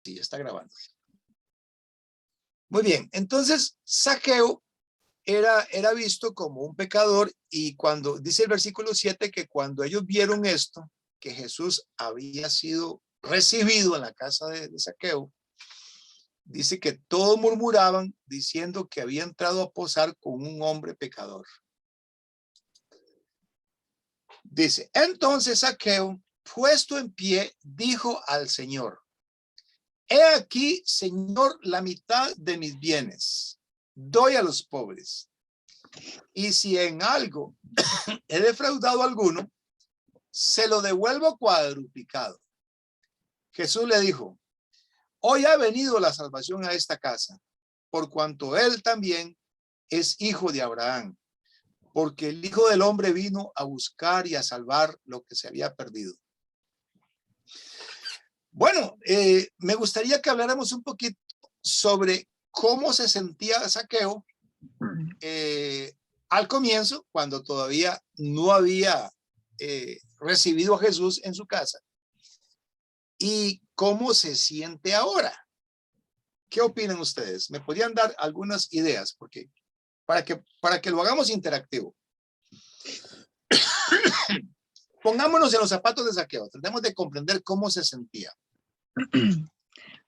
Sí, ya está grabando. Muy bien, entonces Zaqueo era visto como un pecador, y cuando dice el versículo 7 que cuando ellos vieron esto, que Jesús había sido recibido en la casa de Zaqueo, dice que todos murmuraban diciendo que había entrado a posar con un hombre pecador. Dice, entonces Zaqueo, puesto en pie, dijo al Señor: he aquí, Señor, la mitad de mis bienes doy a los pobres, y si en algo he defraudado a alguno, se lo devuelvo cuadruplicado. Jesús le dijo: hoy ha venido la salvación a esta casa, por cuanto él también es hijo de Abraham, porque el Hijo del Hombre vino a buscar y a salvar lo que se había perdido. Bueno, me gustaría que habláramos un poquito sobre cómo se sentía Zaqueo al comienzo, cuando todavía no había recibido a Jesús en su casa, y cómo se siente ahora. ¿Qué opinan ustedes? ¿Me podrían dar algunas ideas? Porque para que lo hagamos interactivo. Pongámonos en los zapatos de Zaqueo. Tratemos de comprender cómo se sentía.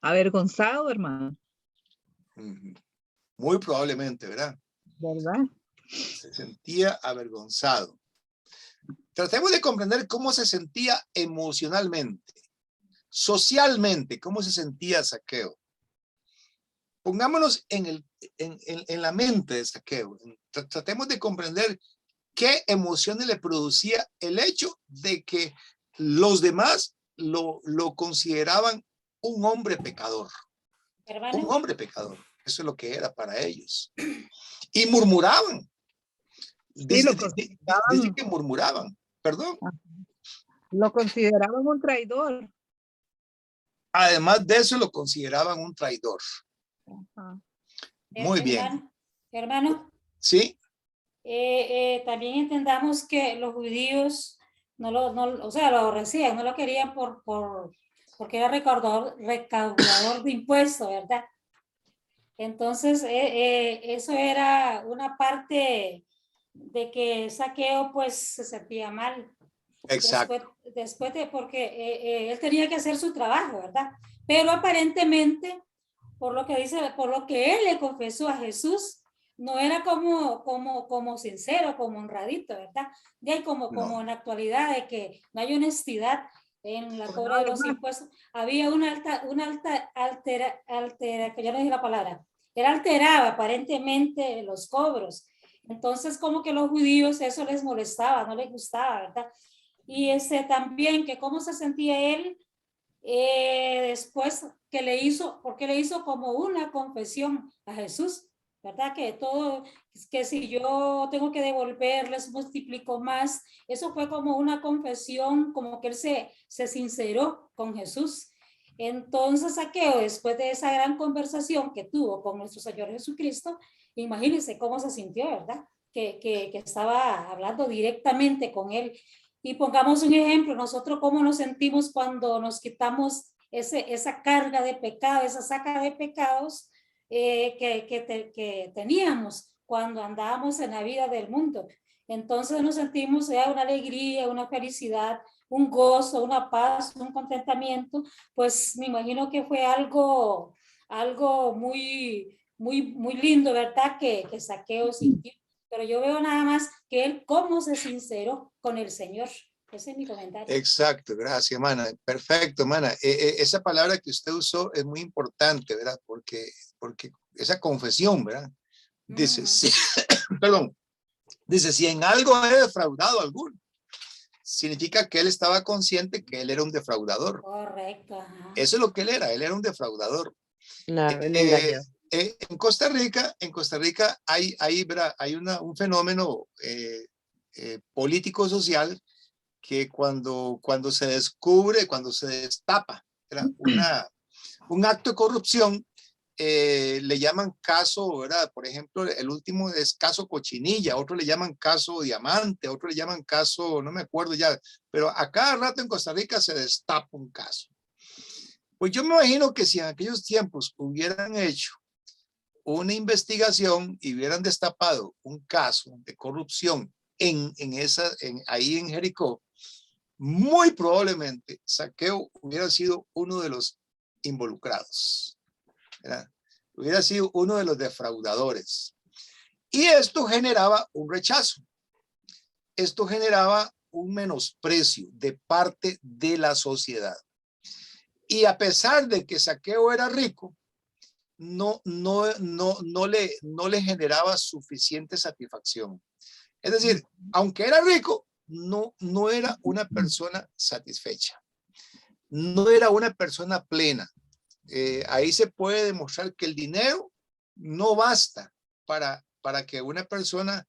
Avergonzado, hermano. Muy probablemente, ¿verdad? ¿Verdad? Se sentía avergonzado. Tratemos de comprender cómo se sentía emocionalmente, socialmente, cómo se sentía Zaqueo. Pongámonos en la mente de Zaqueo. Tratemos de comprender qué emociones le producía el hecho de que los demás lo consideraban un hombre pecador. Hermano. Un hombre pecador. Eso es lo que era para ellos. Y murmuraban. Dice que murmuraban. Perdón. Lo consideraban un traidor. Además de eso, lo consideraban un traidor. Muy bien. Hermano. Sí. También entendamos que los judíos lo aborrecían, no lo querían porque era recaudador de impuestos, ¿verdad? Entonces, eso era una parte de que Zaqueo pues se sentía mal. Exacto. Después de, porque él tenía que hacer su trabajo, ¿verdad? Pero aparentemente, por lo que él le confesó a Jesús, no era como sincero, como honradito, ¿verdad? Y hay como en la actualidad de que no hay honestidad en la cobra de los impuestos. Había que ya no dije la palabra, él alteraba aparentemente los cobros. Entonces como que los judíos eso les molestaba, no les gustaba, ¿verdad? Y también que cómo se sentía él después porque le hizo como una confesión a Jesús, ¿verdad? Que si yo tengo que devolverles, multiplico más. Eso fue como una confesión, como que él se sinceró con Jesús. Entonces Zaqueo, después de esa gran conversación que tuvo con nuestro Señor Jesucristo, imagínense cómo se sintió, ¿verdad? Que estaba hablando directamente con él. Y pongamos un ejemplo, nosotros cómo nos sentimos cuando nos quitamos esa carga de pecado, esa saca de pecados que teníamos cuando andábamos en la vida del mundo. Entonces nos sentimos una alegría, una felicidad, un gozo, una paz, un contentamiento. Pues me imagino que fue algo muy, muy, muy lindo, ¿verdad? Que Zaqueo sintió. Pero yo veo nada más que él cómo se sinceró con el Señor. Ese es mi comentario. Exacto, gracias, hermana. Perfecto, hermana. Esa palabra que usted usó es muy importante, ¿verdad? Porque esa confesión, ¿verdad? Dice, sí, perdón, dice, si en algo he defraudado a alguno, significa que él estaba consciente que él era un defraudador. Correcto. Ajá. Eso es lo que él era un defraudador. Claro, el engaño. En Costa Rica hay un fenómeno político-social que cuando se descubre, cuando se destapa un acto de corrupción, le llaman caso, ¿verdad? Por ejemplo, el último es caso Cochinilla, otro le llaman caso Diamante, otro le llaman caso, no me acuerdo ya, pero a cada rato en Costa Rica se destapa un caso. Pues yo me imagino que si en aquellos tiempos hubieran hecho una investigación y hubieran destapado un caso de corrupción ahí en Jericó, muy probablemente Zaqueo hubiera sido uno de los involucrados, ¿verdad? Hubiera sido uno de los defraudadores. Y esto generaba un rechazo. Esto generaba un menosprecio de parte de la sociedad. Y a pesar de que Zaqueo era rico, no le generaba suficiente satisfacción. Es decir, aunque era rico, no era una persona satisfecha. No era una persona plena. Ahí se puede demostrar que el dinero no basta para que una persona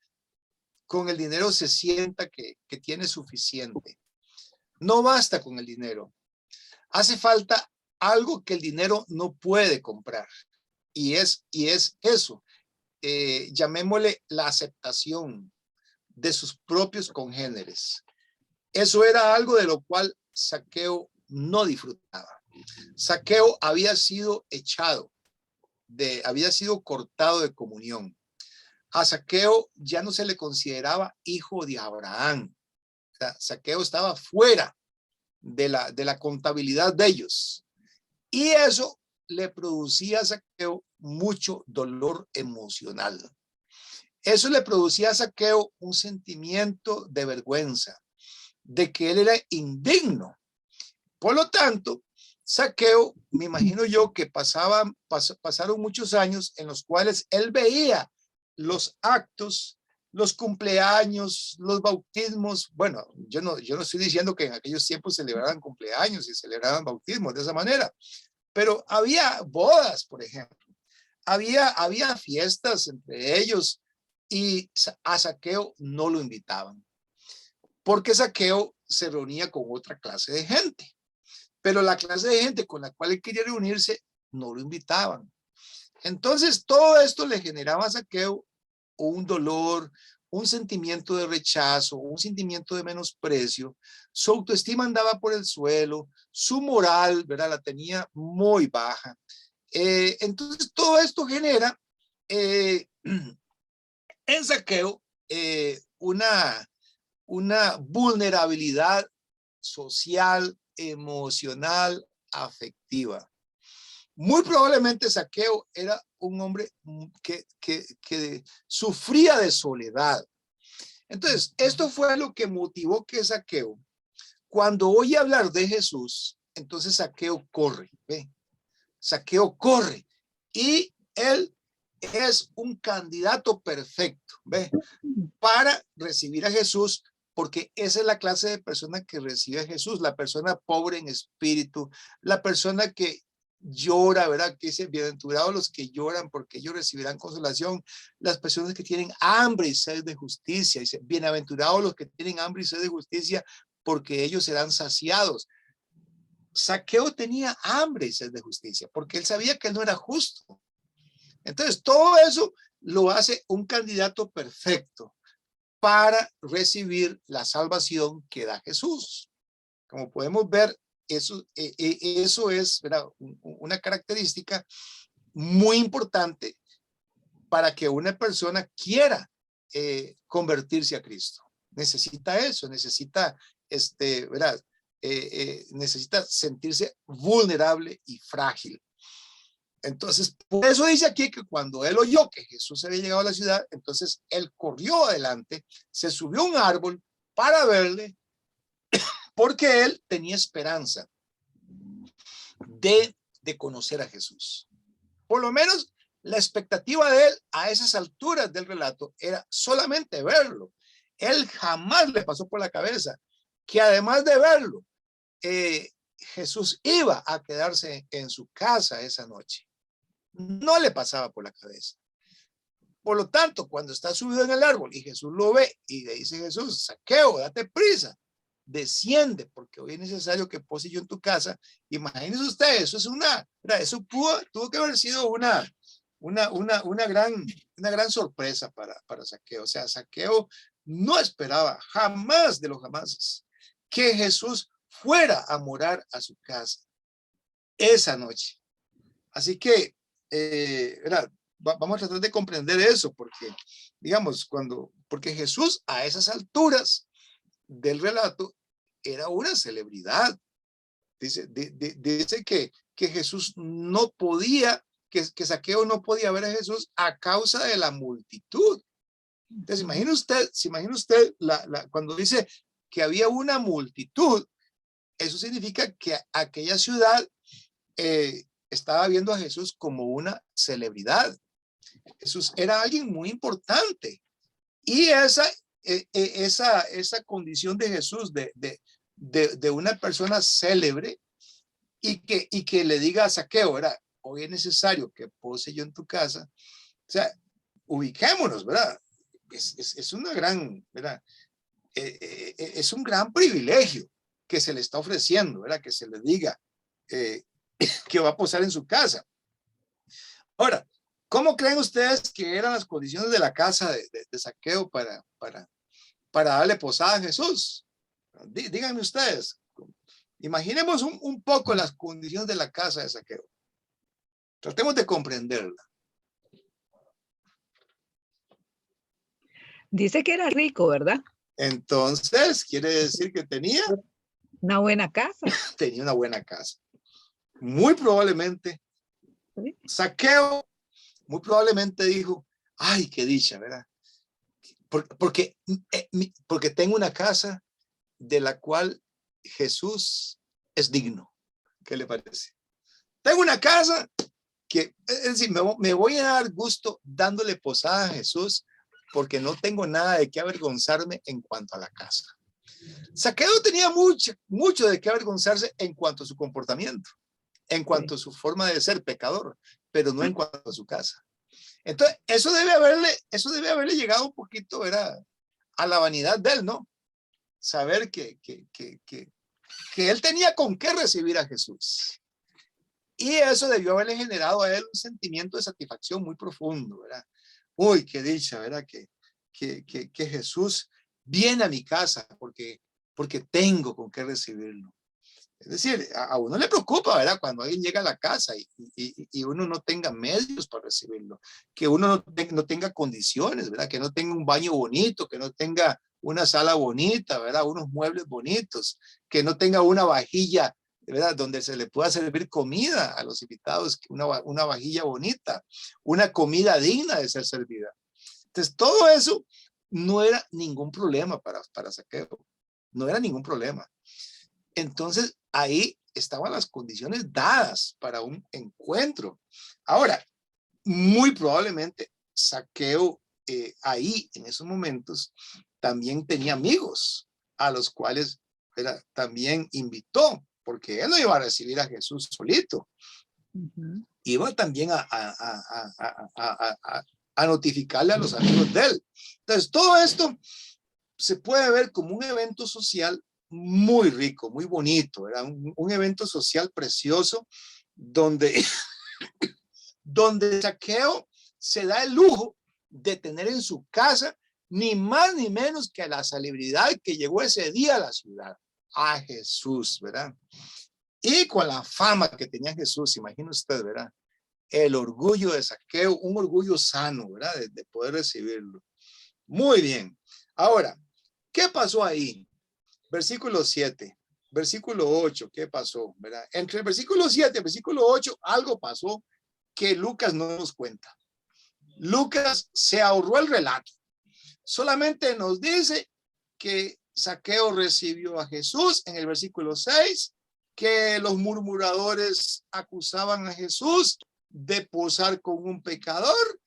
con el dinero se sienta que tiene suficiente. No basta con el dinero. Hace falta algo que el dinero no puede comprar. Y es eso. Llamémosle la aceptación de sus propios congéneres. Eso era algo de lo cual Zaqueo no disfrutaba. Zaqueo había sido había sido cortado de comunión. A Zaqueo ya no se le consideraba hijo de Abraham. O sea, Zaqueo estaba fuera de la contabilidad de ellos. Y eso le producía a Zaqueo mucho dolor emocional. Eso le producía a Zaqueo un sentimiento de vergüenza, de que él era indigno. Por lo tanto, Zaqueo, me imagino yo que pasaron muchos años en los cuales él veía los actos, los cumpleaños, los bautismos. Bueno, yo no estoy diciendo que en aquellos tiempos celebraban cumpleaños y celebraban bautismos de esa manera, pero había bodas, por ejemplo. Había fiestas entre ellos y a Zaqueo no lo invitaban, porque Zaqueo se reunía con otra clase de gente, pero la clase de gente con la cual él quería reunirse no lo invitaban. Entonces todo esto le generaba a Zaqueo un dolor, un sentimiento de rechazo, un sentimiento de menosprecio. Su autoestima andaba por el suelo, su moral, ¿verdad?, la tenía muy baja. Entonces todo esto genera en Zaqueo una vulnerabilidad social, emocional, afectiva. Muy probablemente Zaqueo era un hombre que sufría de soledad. Entonces, esto fue lo que motivó que Zaqueo, cuando oye hablar de Jesús, entonces Zaqueo corre, ¿ve? Zaqueo corre y él es un candidato perfecto, ¿ve?, para recibir a Jesús, porque esa es la clase de persona que recibe a Jesús, la persona pobre en espíritu, la persona que llora, ¿verdad?, que dice, bienaventurados los que lloran porque ellos recibirán consolación, las personas que tienen hambre y sed de justicia, dice, bienaventurados los que tienen hambre y sed de justicia porque ellos serán saciados. Zaqueo tenía hambre y sed de justicia porque él sabía que él no era justo. Entonces todo eso lo hace un candidato perfecto para recibir la salvación que da Jesús. Como podemos ver, eso es, ¿verdad?, una característica muy importante para que una persona quiera convertirse a Cristo. Necesita eso, necesita, ¿verdad?, necesita sentirse vulnerable y frágil. Entonces, por eso dice aquí que cuando él oyó que Jesús había llegado a la ciudad, entonces él corrió adelante, se subió a un árbol para verle, porque él tenía esperanza de conocer a Jesús. Por lo menos la expectativa de él a esas alturas del relato era solamente verlo. Él jamás le pasó por la cabeza que además de verlo, Jesús iba a quedarse en su casa esa noche. No le pasaba por la cabeza. Por lo tanto, cuando está subido en el árbol y Jesús lo ve y le dice Jesús, Zaqueo, date prisa, desciende, porque hoy es necesario que pose yo en tu casa. Imagínense ustedes, eso es eso tuvo que haber sido una gran sorpresa para Zaqueo. O sea, Zaqueo no esperaba jamás de los jamases que Jesús fuera a morar a su casa. esa noche. Así que, vamos a tratar de comprender eso, porque, digamos, porque Jesús a esas alturas del relato era una celebridad. Dice que Jesús no podía, que Zaqueo no podía ver a Jesús a causa de la multitud. Entonces, imagina usted cuando dice que había una multitud, eso significa que aquella ciudad estaba viendo a Jesús como una celebridad. Jesús era alguien muy importante. Y esa condición de Jesús, de una persona célebre, y que le diga a Zaqueo, ¿verdad? Hoy es necesario que pose yo en tu casa. O sea, ubiquémonos, ¿verdad? Es una gran, ¿verdad? Es un gran privilegio que se le está ofreciendo, ¿verdad? Que se le diga que va a posar en su casa. Ahora, ¿cómo creen ustedes que eran las condiciones de la casa de Zaqueo para darle posada a Jesús? Díganme ustedes. Imaginemos un poco las condiciones de la casa de Zaqueo. Tratemos de comprenderla. Dice que era rico, ¿verdad? Entonces, quiere decir que tenía una buena casa. Tenía una buena casa. Muy probablemente, ¿Sí? Zaqueo, muy probablemente dijo, ay, qué dicha, ¿verdad? Porque tengo una casa de la cual Jesús es digno. ¿Qué le parece? Tengo una casa que, es decir, me voy a dar gusto dándole posada a Jesús porque no tengo nada de qué avergonzarme en cuanto a la casa. Zaqueo tenía mucho de qué avergonzarse en cuanto a su comportamiento, en cuanto a su forma de ser pecador, pero no en cuanto a su casa. Entonces, eso debe haberle llegado un poquito, ¿verdad?, a la vanidad de él, ¿no? Saber que él tenía con qué recibir a Jesús. Y eso debió haberle generado a él un sentimiento de satisfacción muy profundo, ¿verdad? Uy, qué dicha, ¿verdad? Que Jesús viene a mi casa porque tengo con qué recibirlo. Es decir, a uno le preocupa, ¿verdad? Cuando alguien llega a la casa y uno no tenga medios para recibirlo, que uno no tenga condiciones, ¿verdad? Que no tenga un baño bonito, que no tenga una sala bonita, ¿verdad? Unos muebles bonitos, que no tenga una vajilla, ¿verdad?, donde se le pueda servir comida a los invitados, una vajilla bonita, una comida digna de ser servida. Entonces, todo eso no era ningún problema para Zaqueo, no era ningún problema. Entonces, ahí estaban las condiciones dadas para un encuentro. Ahora, muy probablemente Zaqueo ahí, en esos momentos, también tenía amigos a los cuales también invitó, porque él no iba a recibir a Jesús solito. Iba también a notificarle a los amigos de él. Entonces, todo esto se puede ver como un evento social muy rico, muy bonito, ¿verdad? Un evento social precioso donde Zaqueo se da el lujo de tener en su casa ni más ni menos que a la celebridad que llegó ese día a la ciudad, a Jesús, ¿verdad? Y con la fama que tenía Jesús, imagina usted, ¿verdad? El orgullo de Zaqueo, un orgullo sano, ¿verdad? De poder recibirlo. Muy bien. Ahora, ¿qué pasó ahí? Versículo 7, versículo 8, ¿qué pasó? ¿Verdad? Entre el versículo 7 y el versículo 8, algo pasó que Lucas no nos cuenta. Lucas se ahorró el relato. Solamente nos dice que Zaqueo recibió a Jesús en el versículo 6, que los murmuradores acusaban a Jesús de posar con un pecador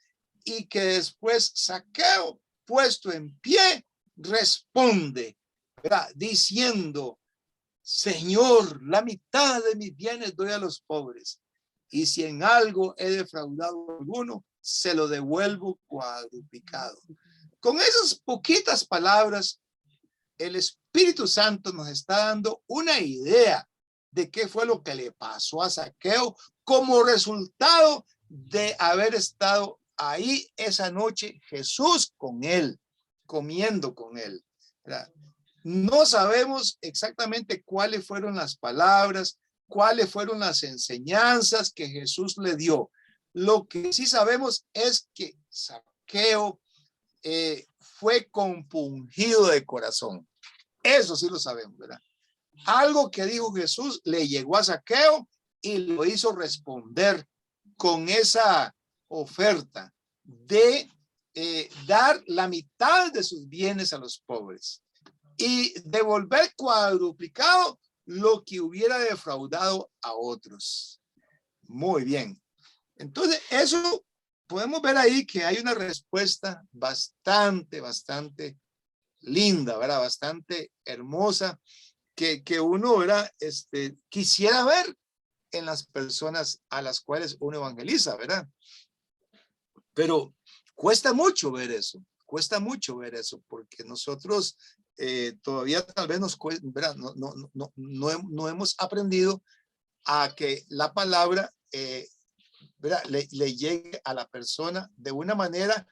y que después Zaqueo, puesto en pie, responde, ¿verdad?, diciendo: Señor, la mitad de mis bienes doy a los pobres, y si en algo he defraudado a alguno, se lo devuelvo cuadruplicado. Con esas poquitas palabras, el Espíritu Santo nos está dando una idea de qué fue lo que le pasó a Zaqueo como resultado de haber estado ahí esa noche Jesús con él, comiendo con él, ¿verdad? No sabemos exactamente cuáles fueron las palabras, cuáles fueron las enseñanzas que Jesús le dio. Lo que sí sabemos es que Zaqueo fue compungido de corazón. Eso sí lo sabemos, ¿verdad? Algo que dijo Jesús le llegó a Zaqueo y lo hizo responder con esa oferta de dar la mitad de sus bienes a los pobres y devolver cuadruplicado lo que hubiera defraudado a otros. Muy bien. Entonces, eso podemos ver ahí que hay una respuesta bastante linda, ¿verdad? Bastante hermosa que uno, ¿verdad? Quisiera ver en las personas a las cuales uno evangeliza, ¿verdad? Pero cuesta mucho ver eso, porque nosotros todavía tal vez nos cuesta, ¿verdad? No hemos aprendido a que la palabra ¿verdad? Le llegue a la persona de una manera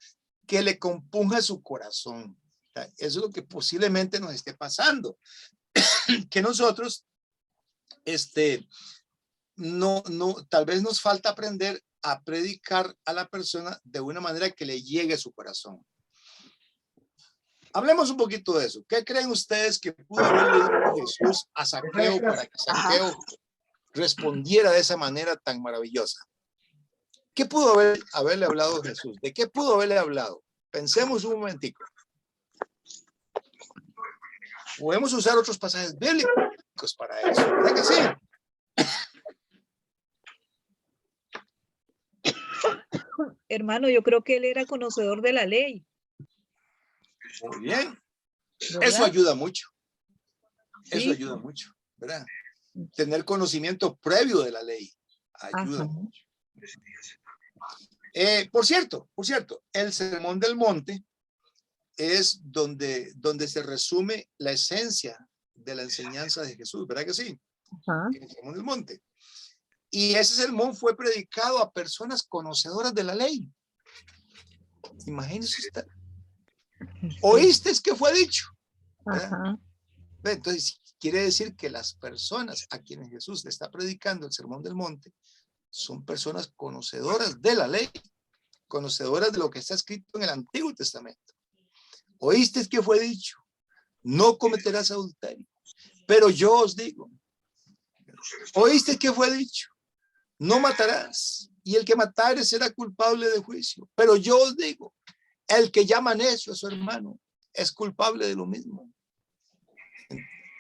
que le compunja su corazón. Eso es lo que posiblemente nos esté pasando, que nosotros tal vez nos falta aprender a predicar a la persona de una manera que le llegue a su corazón. Hablemos un poquito de eso. ¿Qué creen ustedes que pudo haberle dicho Jesús a Zaqueo para que Zaqueo respondiera de esa manera tan maravillosa? ¿Qué pudo haberle hablado Jesús? ¿De qué pudo haberle hablado? Pensemos un momentico. Podemos usar otros pasajes bíblicos para eso, ¿verdad que sí? Hermano, yo creo que él era conocedor de la ley. Muy bien. ¿Verdad? Eso ayuda mucho. Eso Sí. ayuda mucho, ¿verdad? Tener conocimiento previo de la ley ayuda Ajá. mucho. Por cierto, el Sermón del Monte es donde se resume la esencia de la enseñanza de Jesús, ¿verdad que sí? Ajá. El Sermón del Monte. Y ese sermón fue predicado a personas conocedoras de la ley. Imagínese usted. ¿Oíste que fue dicho? ¿Verdad? Ajá. Entonces, quiere decir que las personas a quienes Jesús le está predicando el Sermón del Monte son personas conocedoras de la ley, conocedoras de lo que está escrito en el Antiguo Testamento. ¿Oíste que fue dicho? No cometerás adulterio. Pero yo os digo, ¿oíste que fue dicho? No matarás, y el que matare será culpable de juicio. Pero yo os digo, el que llama necio a su hermano es culpable de lo mismo.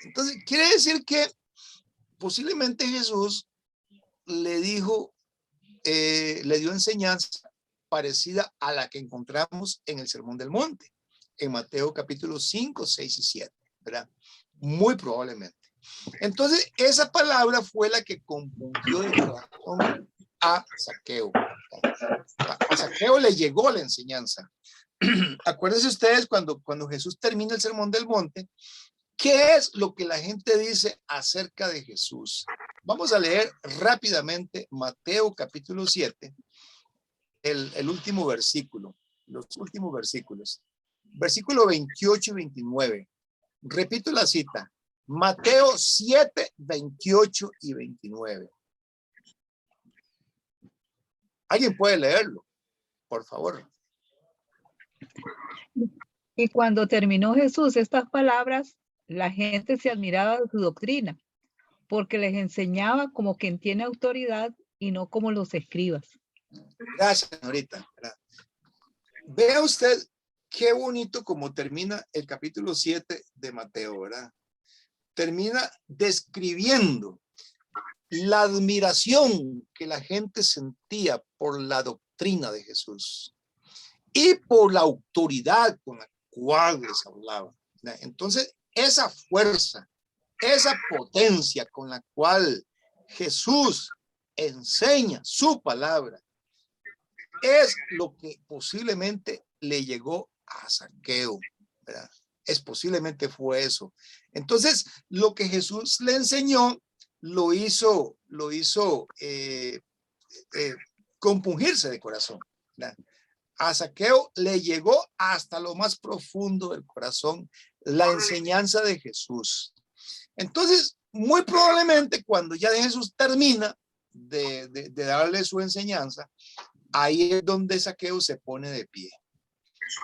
Entonces, quiere decir que posiblemente Jesús le dijo, le dio enseñanza parecida a la que encontramos en el Sermón del Monte, en Mateo capítulo 5, 6 y 7, ¿verdad? Muy probablemente. Entonces, esa palabra fue la que compungió el corazón a Zaqueo. A Zaqueo le llegó la enseñanza. Acuérdense ustedes cuando Jesús termina el Sermón del Monte, ¿qué es lo que la gente dice acerca de Jesús? Vamos a leer rápidamente Mateo capítulo 7, el último versículo, los últimos versículos, versículo 28 y 29. Repito la cita, Mateo 7, 28 y 29. ¿Alguien puede leerlo? Por favor. Y cuando terminó Jesús estas palabras, la gente se admiraba de su doctrina, porque les enseñaba como quien tiene autoridad y no como los escribas. Gracias, señorita. Vea usted qué bonito como termina el capítulo 7 de Mateo, ¿verdad? Termina describiendo la admiración que la gente sentía por la doctrina de Jesús y por la autoridad con la cual les hablaba. Entonces, esa fuerza, esa potencia con la cual Jesús enseña su palabra es lo que posiblemente le llegó a Zaqueo, ¿verdad? Posiblemente fue eso. Entonces, lo que Jesús le enseñó lo hizo compungirse de corazón, ¿verdad? A Zaqueo le llegó hasta lo más profundo del corazón la enseñanza de Jesús. Entonces, muy probablemente cuando ya Jesús termina de darle su enseñanza, ahí es donde Zaqueo se pone de pie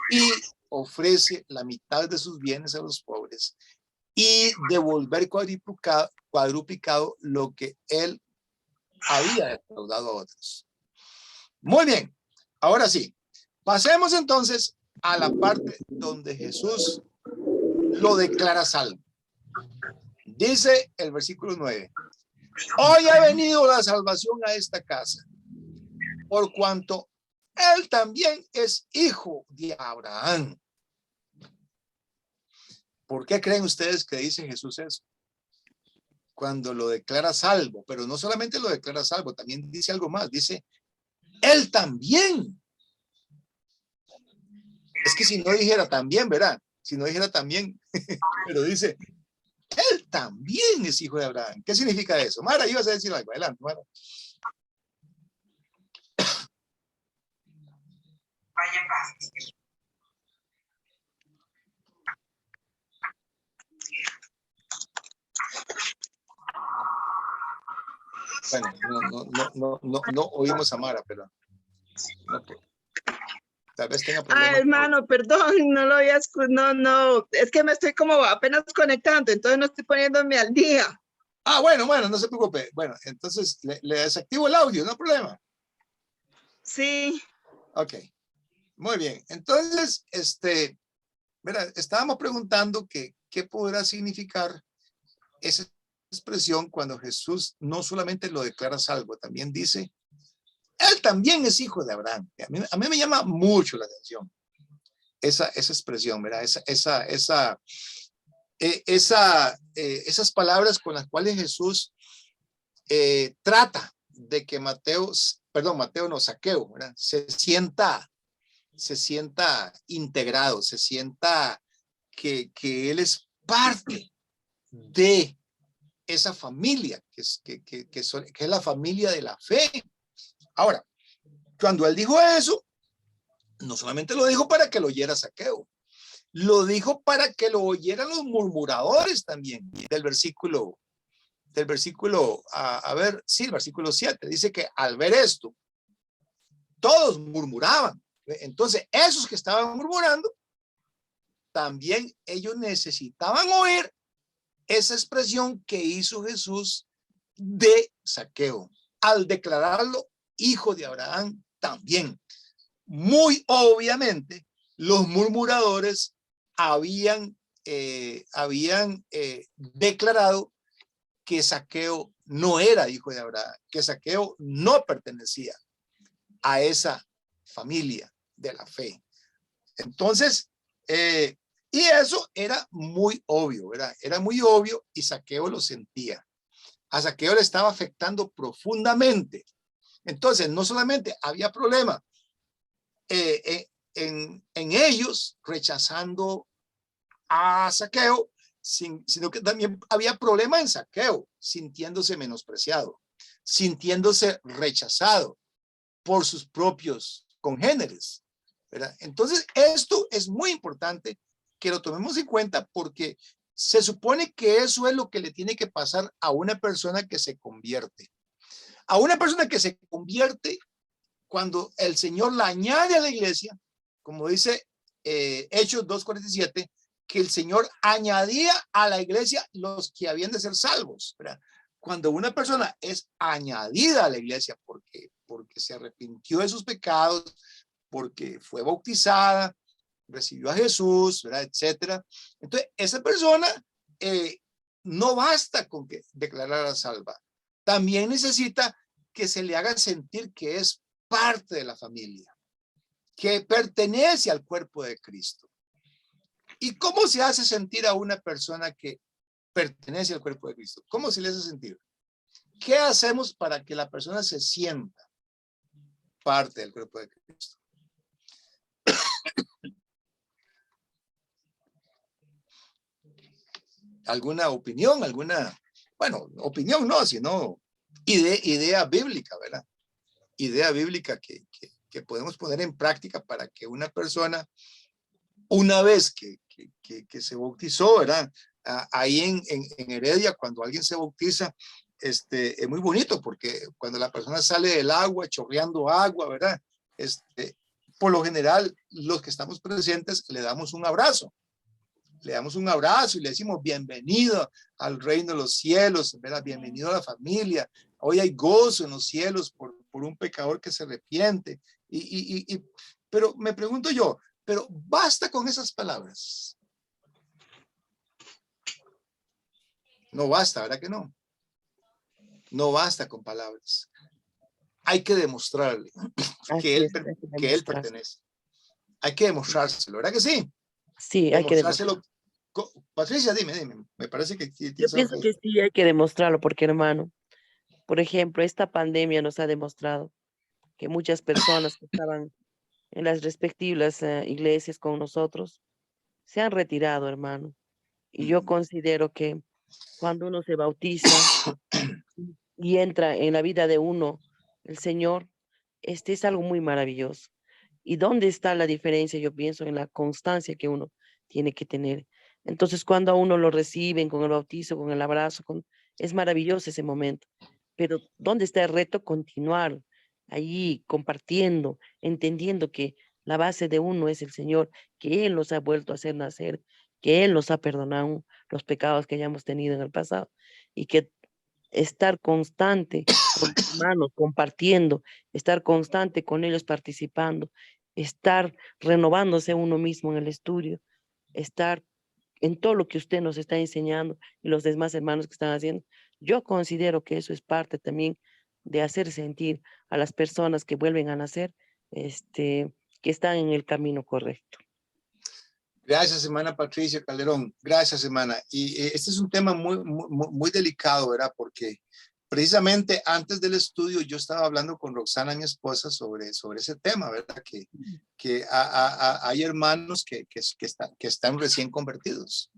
y ofrece la mitad de sus bienes a los pobres y devolver cuadruplicado lo que él había defraudado a otros. Muy bien, ahora sí, pasemos entonces a la parte donde Jesús lo declara salvo. Dice el versículo 9: hoy ha venido la salvación a esta casa, por cuanto él también es hijo de Abraham. ¿Por qué creen ustedes que dice Jesús eso? Cuando lo declara salvo, pero no solamente lo declara salvo, también dice algo más, dice, él también. Es que si no dijera también, ¿verdad? Si no dijera también, pero dice, él también es hijo de Abraham. ¿Qué significa eso? Mara, ibas a decir algo, adelante, Mara. Vaya paz. Bueno, no oímos a Mara, pero okay. Tal vez tenga problemas. Hermano, perdón, no lo había escuchado, no, es que me estoy como apenas conectando, entonces no estoy poniéndome al día. Bueno, no se preocupe. Bueno, entonces le desactivo el audio, no hay problema. Sí. Ok, muy bien. Entonces, verá, estábamos preguntando qué podrá significar esa expresión cuando Jesús no solamente lo declara salvo, también dice, él también es hijo de Abraham. A mí me llama mucho la atención esa expresión, ¿verdad? Esas palabras con las cuales Jesús trata de que Zaqueo, ¿verdad? se sienta integrado, se sienta que él es parte de esa familia, que es la familia de la fe. Ahora, cuando él dijo eso, no solamente lo dijo para que lo oyera Zaqueo, lo dijo para que lo oyeran los murmuradores también, del versículo, el versículo 7, dice que al ver esto, todos murmuraban. Entonces, esos que estaban murmurando, también ellos necesitaban oír esa expresión que hizo Jesús de Zaqueo, al declararlo hijo de Abraham también. Muy obviamente, los murmuradores habían declarado que Zaqueo no era hijo de Abraham, que Zaqueo no pertenecía a esa familia de la fe. Entonces, y eso era muy obvio, ¿verdad? Era muy obvio y Zaqueo lo sentía. A Zaqueo le estaba afectando profundamente. Entonces, no solamente había problema en ellos rechazando a Zaqueo, sino que también había problema en Zaqueo, sintiéndose menospreciado, sintiéndose rechazado por sus propios congéneres, ¿verdad? Entonces, esto es muy importante que lo tomemos en cuenta porque se supone que eso es lo que le tiene que pasar a una persona que se convierte. A una persona que se convierte cuando el Señor la añade a la iglesia, como dice Hechos 2:47, que el Señor añadía a la iglesia los que habían de ser salvos, ¿verdad? Cuando una persona es añadida a la iglesia porque se arrepintió de sus pecados, porque fue bautizada, recibió a Jesús, ¿verdad? Etcétera. Entonces, esa persona no basta con que declarara salva. También necesita que se le haga sentir que es parte de la familia, que pertenece al cuerpo de Cristo. ¿Y cómo se hace sentir a una persona que pertenece al cuerpo de Cristo? ¿Cómo se le hace sentir? ¿Qué hacemos para que la persona se sienta parte del cuerpo de Cristo? ¿Alguna opinión? Opinión no, sino idea bíblica, ¿verdad? Idea bíblica que podemos poner en práctica para que una persona, una vez que se bautizó, ¿verdad? ahí en Heredia, cuando alguien se bautiza, es muy bonito porque cuando la persona sale del agua, chorreando agua, ¿verdad? Por lo general, los que estamos presentes le damos un abrazo. Le damos un abrazo y le decimos bienvenido al reino de los cielos, ¿verdad? Bienvenido a la familia. Hoy hay gozo en los cielos por un pecador que se arrepiente. Pero me pregunto yo, pero basta con esas palabras. No basta, ¿verdad que no? No basta con palabras. Hay que demostrarle que él pertenece. Hay que demostrárselo, ¿verdad que sí? Sí, hay que demostrárselo. Patricia, dime. Me parece que yo pienso que sí hay que demostrarlo porque, hermano, por ejemplo, esta pandemia nos ha demostrado que muchas personas que estaban en las respectivas iglesias con nosotros se han retirado, hermano. Y yo considero que cuando uno se bautiza y entra en la vida de uno, el Señor, es algo muy maravilloso. ¿Y dónde está la diferencia? Yo pienso en la constancia que uno tiene que tener. Entonces, cuando a uno lo reciben con el bautizo, con el abrazo, es maravilloso ese momento. Pero ¿dónde está el reto? Continuar allí compartiendo, entendiendo que la base de uno es el Señor, que Él nos ha vuelto a hacer nacer, que Él nos ha perdonado los pecados que hayamos tenido en el pasado y que estar constante con los hermanos, compartiendo, estar constante con ellos participando, estar renovándose uno mismo en el estudio, estar en todo lo que usted nos está enseñando y los demás hermanos que están haciendo. Yo considero que eso es parte también de hacer sentir a las personas que vuelven a nacer, que están en el camino correcto. Gracias, hermana Patricia Calderón. Gracias, hermana. Y este es un tema muy delicado, ¿verdad? Porque precisamente antes del estudio yo estaba hablando con Roxana, mi esposa, sobre ese tema, ¿verdad? Que hay hermanos que están recién convertidos.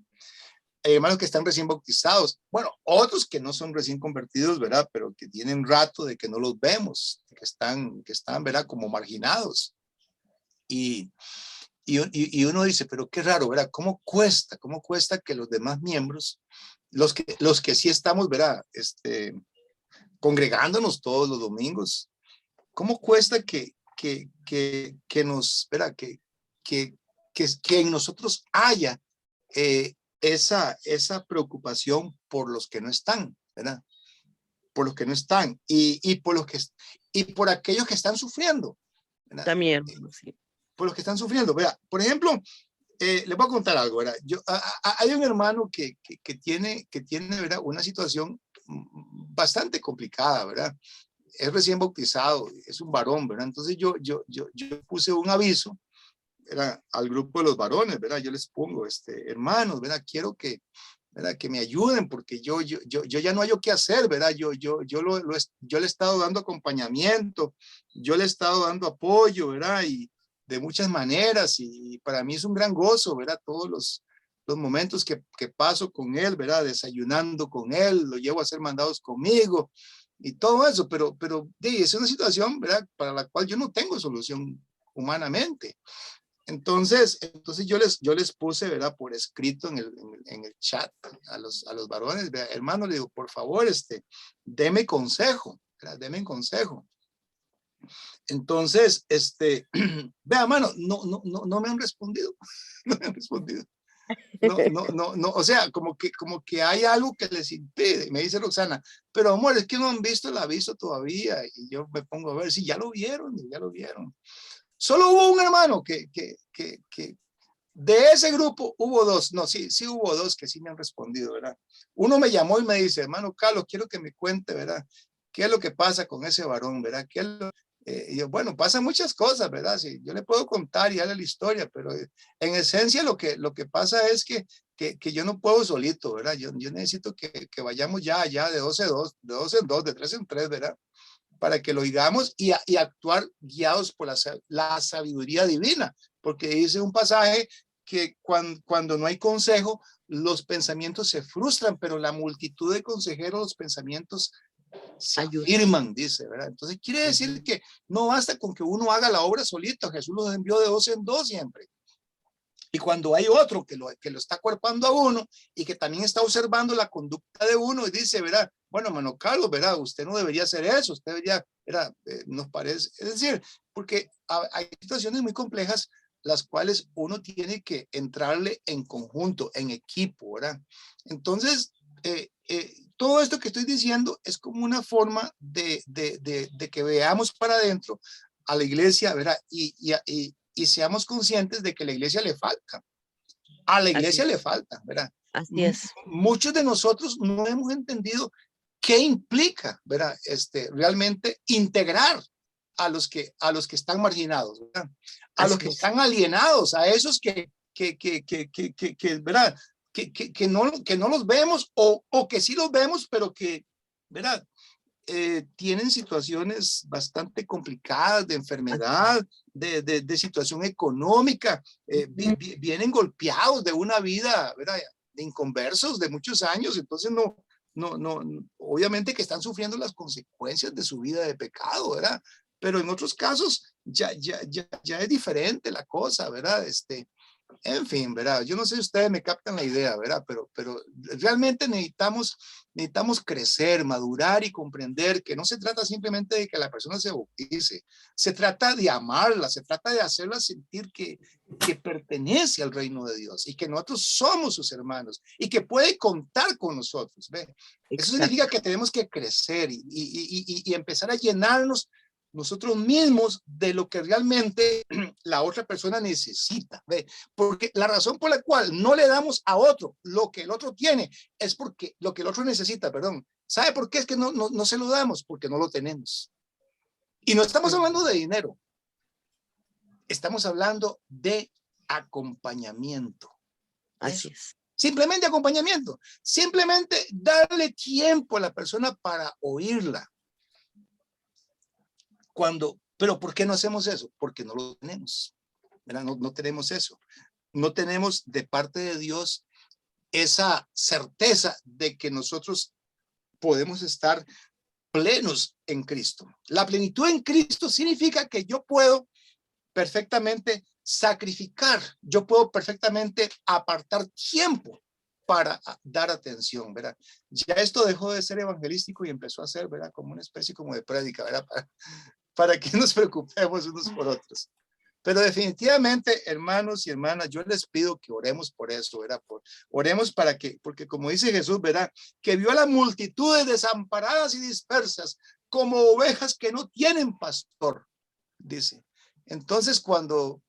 Hay hermanos que están recién bautizados. Bueno, otros que no son recién convertidos, ¿verdad? Pero que tienen rato de que no los vemos, que están, ¿verdad? Como marginados. Y uno dice, pero qué raro, ¿verdad? ¿Cómo cuesta que los demás miembros, los que sí estamos, ¿verdad? Congregándonos todos los domingos, ¿cómo cuesta que nos, ¿verdad? Que en nosotros haya esa preocupación por los que no están, ¿verdad? Por los que no están y por aquellos que están sufriendo, ¿verdad? También, sí. Por los que están sufriendo, ¿verdad? Por ejemplo, les voy a contar algo, ¿verdad? Hay un hermano que tiene, ¿verdad? Una situación bastante complicada, ¿verdad? Es recién bautizado, es un varón, ¿verdad? Entonces yo puse un aviso, ¿verdad? Al grupo de los varones, ¿verdad? Yo les pongo, hermanos, ¿verdad? Quiero que, ¿verdad? Que me ayuden porque yo ya no hay qué hacer, ¿verdad? Yo le he estado dando acompañamiento, yo le he estado dando apoyo, ¿verdad? Y de muchas maneras y para mí es un gran gozo, ¿verdad? Todos los momentos que paso con él, ¿verdad? Desayunando con él, lo llevo a hacer mandados conmigo y todo eso, pero es una situación, ¿verdad? Para la cual yo no tengo solución humanamente. Entonces yo les puse, ¿verdad? Por escrito en el chat a los varones, ¿verdad? Hermano, le digo, por favor, deme consejo, ¿verdad? Deme consejo. Entonces, vea, mano, no me han respondido, no me han respondido. No, o sea, como que hay algo que les impide. Me dice Roxana, pero amor, es que no han visto el aviso todavía. Y yo me pongo a ver, sí, ya lo vieron. Solo hubo un hermano que de ese grupo hubo dos, no, sí hubo dos que sí me han respondido, ¿verdad? Uno me llamó y me dice, hermano Carlos, quiero que me cuente, ¿verdad? ¿Qué es lo que pasa con ese varón, ¿verdad? Y yo, bueno, pasan muchas cosas, ¿verdad? Sí, yo le puedo contar y darle la historia, pero en esencia lo que pasa es que yo no puedo solito, ¿verdad? Yo necesito que vayamos ya de 12 en 2, de 3 en 3, ¿verdad? Para que lo oigamos y actuar guiados por la sabiduría divina, porque dice un pasaje que cuando no hay consejo, los pensamientos se frustran, pero la multitud de consejeros, los pensamientos se afirman, dice, ¿verdad? Entonces quiere decir que no basta con que uno haga la obra solito, Jesús los envió de 2 en 2 siempre. Y cuando hay otro que lo está cuerpando a uno y que también está observando la conducta de uno y dice, verá, bueno, hermano Carlos, verá, usted no debería hacer eso, usted debería, verá, nos parece, es decir, porque hay situaciones muy complejas las cuales uno tiene que entrarle en conjunto, en equipo, ¿verdad? Entonces, todo esto que estoy diciendo es como una forma de que veamos para adentro a la iglesia, ¿verdad? Y seamos conscientes de que a la iglesia le falta. A la iglesia le falta, ¿verdad? Así es. Muchos de nosotros no hemos entendido qué implica, ¿verdad? Realmente integrar a los que están marginados, ¿verdad? A los que están alienados, a esos ¿verdad? Que no los vemos o que sí los vemos, pero que, ¿verdad? Tienen situaciones bastante complicadas de enfermedad, de situación económica, vienen golpeados de una vida, ¿verdad? De inconversos de muchos años, entonces obviamente que están sufriendo las consecuencias de su vida de pecado, ¿verdad? Pero en otros casos ya es diferente la cosa, ¿verdad? En fin, ¿verdad? Yo no sé si ustedes me captan la idea, ¿verdad? Pero realmente necesitamos crecer, madurar y comprender que no se trata simplemente de que la persona se bautice, se trata de amarla, se trata de hacerla sentir que pertenece al reino de Dios y que nosotros somos sus hermanos y que puede contar con nosotros, ¿ve? Eso significa que tenemos que crecer y empezar a llenarnos nosotros mismos de lo que realmente la otra persona necesita, ¿ve? Porque la razón por la cual no le damos a otro lo que el otro tiene es porque lo que el otro necesita, perdón. ¿Sabe por qué es que no se lo damos? Porque no lo tenemos. Y no estamos hablando de dinero. Estamos hablando de acompañamiento. Así es. Simplemente acompañamiento. Simplemente darle tiempo a la persona para oírla. Pero ¿por qué no hacemos eso? Porque no lo tenemos. No tenemos eso. No tenemos de parte de Dios esa certeza de que nosotros podemos estar plenos en Cristo. La plenitud en Cristo significa que yo puedo perfectamente sacrificar, yo puedo perfectamente apartar tiempo para dar atención, ¿verdad? Ya esto dejó de ser evangelístico y empezó a ser, ¿verdad? Como una especie como de prédica, ¿verdad? Para que nos preocupemos unos por otros. Pero definitivamente, hermanos y hermanas, yo les pido que oremos por eso, ¿verdad? Oremos para que, porque como dice Jesús, ¿verdad? Que vio a las multitudes desamparadas y dispersas como ovejas que no tienen pastor, dice. Entonces,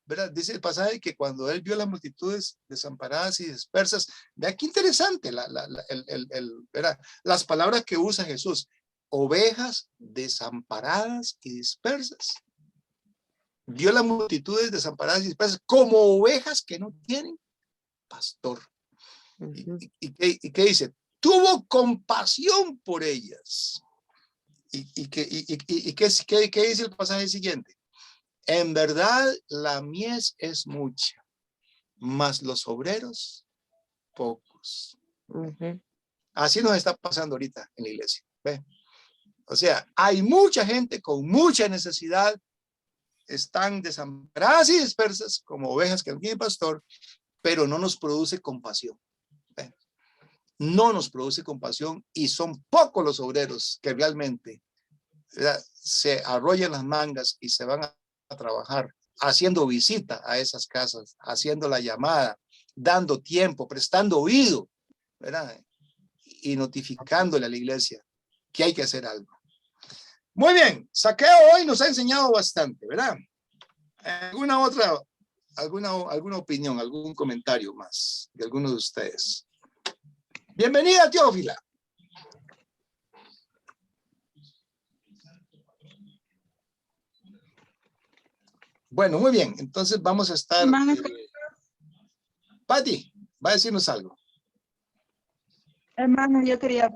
¿verdad? Dice el pasaje que cuando él vio a las multitudes desamparadas y dispersas, vea qué interesante ¿verdad? Las palabras que usa Jesús. Ovejas desamparadas y dispersas. Vio las multitudes desamparadas y dispersas como ovejas que no tienen pastor. ¿Y qué dice? Tuvo compasión por ellas. ¿Y qué dice el pasaje siguiente? En verdad, la mies es mucha, mas los obreros pocos. Así nos está pasando ahorita en la iglesia. ¿Ve? O sea, hay mucha gente con mucha necesidad, están desamparadas y dispersas como ovejas que no tienen pastor, pero no nos produce compasión. ¿Ve? No nos produce compasión y son pocos los obreros que realmente, ¿verdad?, se arrollan las mangas y se van a trabajar, haciendo visita a esas casas, haciendo la llamada, dando tiempo, prestando oído, ¿verdad? Y notificándole a la iglesia que hay que hacer algo. Muy bien, Saqueo hoy nos ha enseñado bastante, ¿verdad? ¿Alguna opinión, algún comentario más de alguno de ustedes? Bienvenida, Teófila. Bueno, muy bien. Entonces vamos a estar... Pati, va a decirnos algo. Hermano, yo quería...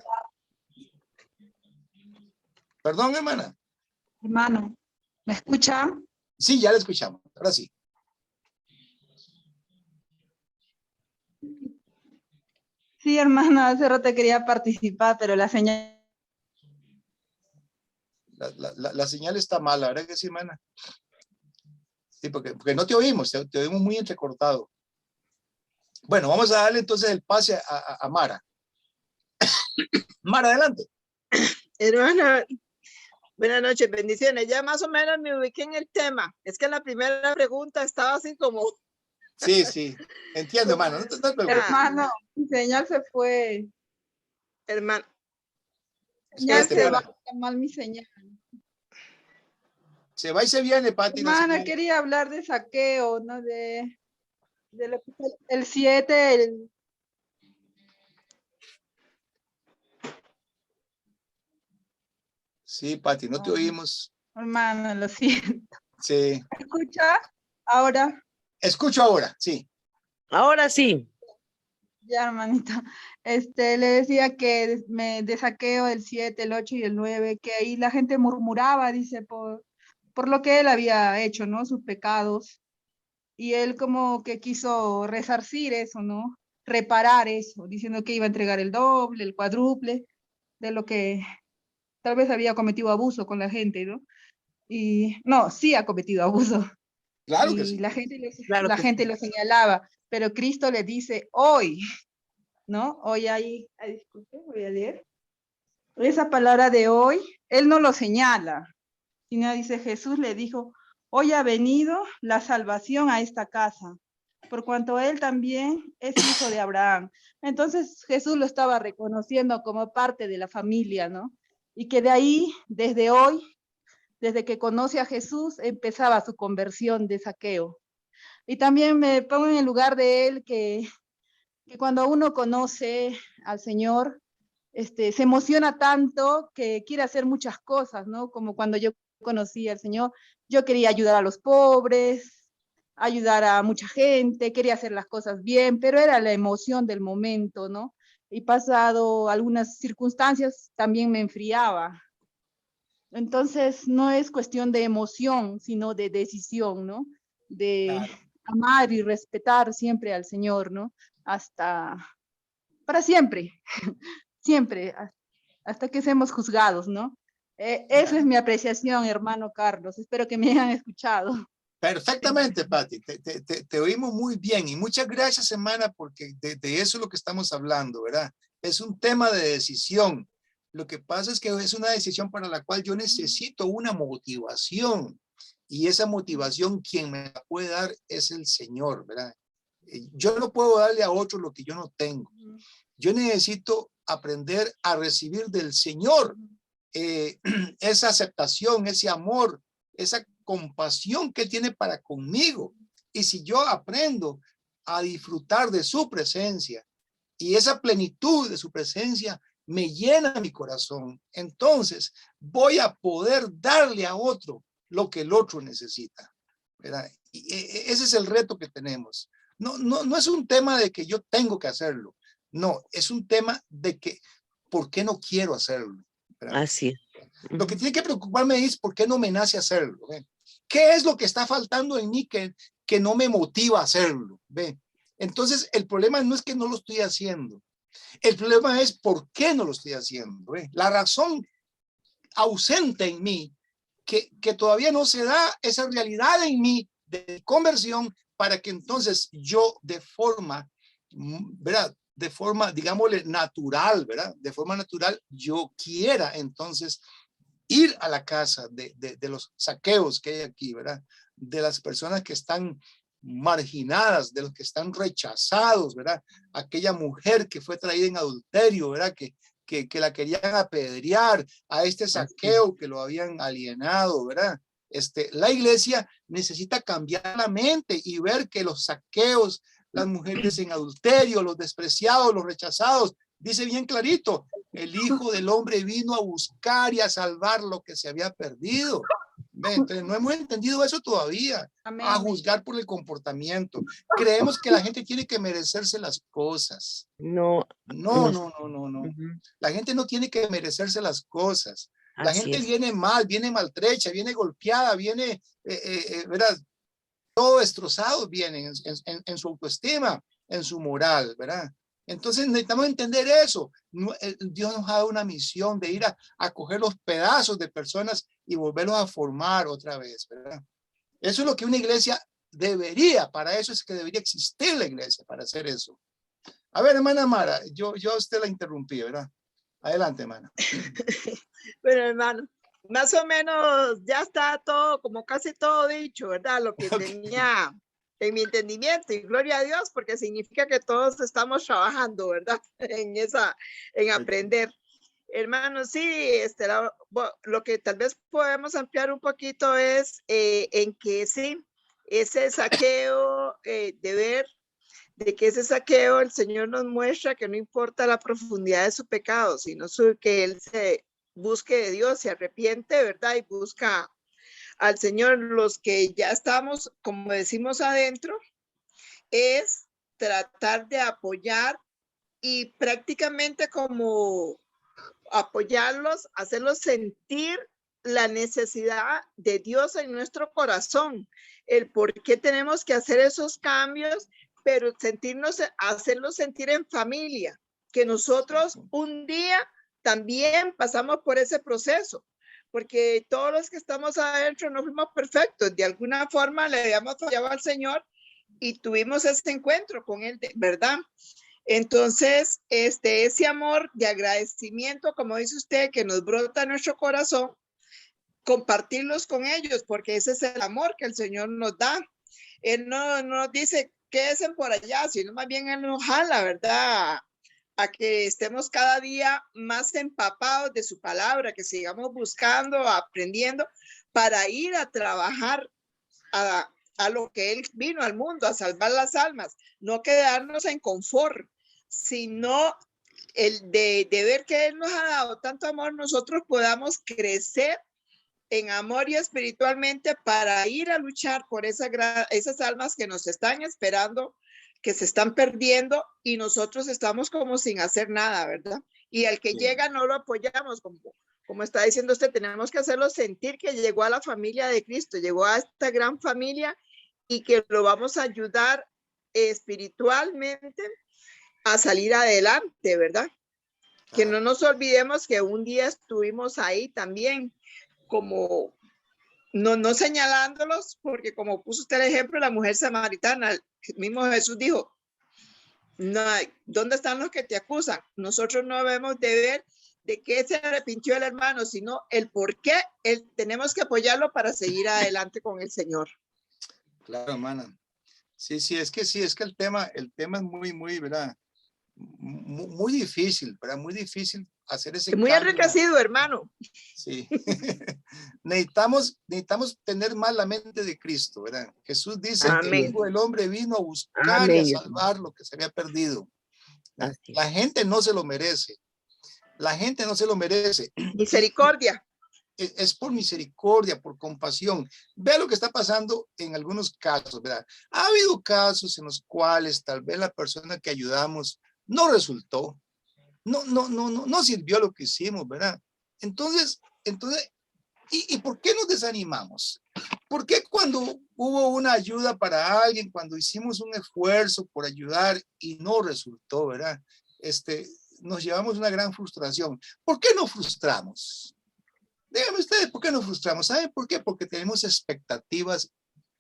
Perdón, hermana. Hermano, ¿me escucha? Sí, ya la escuchamos. Ahora sí. Sí, hermano, hace rato quería participar, pero la señal... La señal está mala, ¿verdad que sí, hermana? Sí, porque no te oímos, te oímos muy entrecortado. Bueno, vamos a darle entonces el pase a Mara. Mara, adelante. Hermana, buenas noches, bendiciones. Ya más o menos me ubiqué en el tema. Es que en la primera pregunta estaba así como... Sí, sí, entiendo, hermano. No te preocupes. Hermano, mi señal se fue. Hermano, Señal Espérate, se va, Mara. está mal mi señal. Se va y se viene, Pati. la Hermana, señal. quería hablar de saqueo, ¿no? De lo que el 7, el... Sí, Pati, no te Oh, oímos. hermano, lo siento. Sí. ¿Me escucha? Ahora, Escucho ahora, sí. Ahora sí. ya, hermanito. Le decía que de saqueo el 7, el 8 y el 9, que ahí la gente murmuraba, dice, por lo que él había hecho, ¿no? Sus pecados. Y él como que quiso resarcir eso, ¿no? Reparar eso, diciendo que iba a entregar el doble, el cuádruple, de lo que tal vez había cometido abuso con la gente, ¿no? Y no, sí ha cometido abuso. Claro que Y sí. Claro la que gente sí. lo señalaba, pero Cristo le dice hoy, ¿no? Hoy disculpe, voy a leer. Esa palabra de hoy, él no lo señala, sino dice, Jesús le dijo, hoy ha venido la salvación a esta casa, por cuanto él también es hijo de Abraham. Entonces Jesús lo estaba reconociendo como parte de la familia, ¿no? Y que de ahí, desde hoy, desde que conoce a Jesús, empezaba su conversión de saqueo. Y también me pongo en el lugar de él que cuando uno conoce al Señor, se emociona tanto que quiere hacer muchas cosas, ¿no? Como cuando yo conocí al Señor, yo quería ayudar a los pobres, ayudar a mucha gente, quería hacer las cosas bien, pero era la emoción del momento, ¿no? Y pasado algunas circunstancias también me enfriaba. Entonces, no es cuestión de emoción, sino de decisión, ¿no? De Claro. amar y respetar siempre al Señor, ¿no? Para siempre, siempre, hasta que seamos juzgados, ¿no? Esa es mi apreciación, hermano Carlos. Espero que me hayan escuchado. Perfectamente, Pati. Te oímos muy bien. Y muchas gracias, hermana, porque de eso es lo que estamos hablando, ¿verdad? Es un tema de decisión. Lo que pasa es que es una decisión para la cual yo necesito una motivación. Y esa motivación, quien me la puede dar es el Señor, ¿verdad? Yo no puedo darle a otro lo que yo no tengo. Yo necesito aprender a recibir del Señor esa aceptación, ese amor, esa compasión que Él tiene para conmigo. Y si yo aprendo a disfrutar de su presencia y esa plenitud de su presencia me llena mi corazón, entonces voy a poder darle a otro lo que el otro necesita, ¿verdad? Y ese es el reto que tenemos. No es un tema de que yo tengo que hacerlo. No, es un tema de que, ¿por qué no quiero hacerlo? ¿Verdad? Así es. Lo que tiene que preocuparme es por qué no me nace hacerlo. ¿Ve? ¿Qué es lo que está faltando en mí que no me motiva a hacerlo? ¿Ve? Entonces, el problema no es que no lo estoy haciendo. El problema es por qué no lo estoy haciendo. ¿Ve? La razón ausente en mí, que todavía no se da esa realidad en mí de conversión para que entonces yo de forma, ¿verdad? De forma, digámosle, natural, ¿verdad? De forma natural, yo quiera entonces ir a la casa de los saqueos que hay aquí, ¿verdad? De las personas que están marginadas, de los que están rechazados, ¿verdad? Aquella mujer que fue traída en adulterio, ¿verdad? Que la querían apedrear, a este saqueo que lo habían alienado, ¿verdad? La iglesia necesita cambiar la mente y ver que los saqueos, las mujeres en adulterio, los despreciados, los rechazados, dice bien clarito, el Hijo del Hombre vino a buscar y a salvar lo que se había perdido. Entonces, no hemos entendido eso todavía. Amén. A juzgar por el comportamiento. Creemos que la gente tiene que merecerse las cosas. No. No. Uh-huh. La gente no tiene que merecerse las cosas. La Así gente es. viene mal, viene maltrecha, viene golpeada, viene, ¿verdad? Todo destrozado vienen en su autoestima, en su moral, ¿verdad? Entonces necesitamos entender eso. Dios nos ha dado una misión de ir a coger los pedazos de personas y volverlos a formar otra vez, ¿verdad? Eso es lo que una iglesia para eso es que debería existir la iglesia, para hacer eso. A ver, hermana Mara, yo a usted la interrumpí, ¿verdad? Adelante, hermana. Bueno, hermano, más o menos ya está todo, como casi todo dicho, ¿verdad? Lo que tenía en mi entendimiento, y gloria a Dios, porque significa que todos estamos trabajando, ¿verdad? En aprender. Hermano, sí, lo que tal vez podemos ampliar un poquito es en que sí, ese saqueo de ver de que ese saqueo el Señor nos muestra que no importa la profundidad de su pecado, sino que él se busque de Dios, se arrepiente, ¿verdad? Y busca al Señor. Los que ya estamos, como decimos, adentro, es tratar de apoyar y prácticamente como apoyarlos, hacerlos sentir la necesidad de Dios en nuestro corazón, el por qué tenemos que hacer esos cambios, pero hacerlos sentir en familia, que nosotros un día también pasamos por ese proceso, porque todos los que estamos adentro no fuimos perfectos, de alguna forma le habíamos fallado al Señor y tuvimos ese encuentro con él, ¿verdad? Entonces, ese amor de agradecimiento, como dice usted, que nos brota en nuestro corazón, compartirlos con ellos, porque ese es el amor que el Señor nos da. Él no nos dice, quédense por allá, sino más bien Él nos jala, ¿verdad? A que estemos cada día más empapados de su palabra, que sigamos buscando, aprendiendo, para ir a trabajar a lo que Él vino al mundo, a salvar las almas, no quedarnos en confort, sino el de ver que Él nos ha dado tanto amor, nosotros podamos crecer en amor y espiritualmente para ir a luchar por esas almas que nos están esperando, que se están perdiendo y nosotros estamos como sin hacer nada, ¿verdad? Y al que llega no lo apoyamos, como está diciendo usted, tenemos que hacerlo sentir que llegó a la familia de Cristo, llegó a esta gran familia y que lo vamos a ayudar espiritualmente a salir adelante, ¿verdad? Que no nos olvidemos que un día estuvimos ahí también, como no señalándolos, porque como puso usted el ejemplo, la mujer samaritana, el mismo Jesús dijo, no, ¿dónde están los que te acusan? Nosotros no debemos de ver de qué se arrepintió el hermano, sino el por qué tenemos que apoyarlo para seguir adelante con el Señor. Claro, hermana. Sí, es que el tema es muy, ¿verdad? Muy difícil, ¿verdad? Muy difícil hacer ese muy cambio. enriquecido, hermano. Sí. necesitamos tener más la mente de Cristo, ¿verdad? Jesús dice, el Hijo del Hombre vino a buscar y a salvar lo que se había perdido. La gente no se lo merece. La gente no se lo merece. Misericordia. Es por misericordia, por compasión. Vea lo que está pasando en algunos casos, ¿verdad? Ha habido casos en los cuales tal vez la persona que ayudamos no resultó, no sirvió lo que hicimos, ¿verdad? Entonces, ¿y por qué nos desanimamos? ¿Por qué cuando hubo una ayuda para alguien, cuando hicimos un esfuerzo por ayudar y no resultó, ¿verdad? Nos llevamos una gran frustración. ¿Por qué nos frustramos? Díganme ustedes, ¿por qué nos frustramos? ¿Saben por qué? Porque tenemos expectativas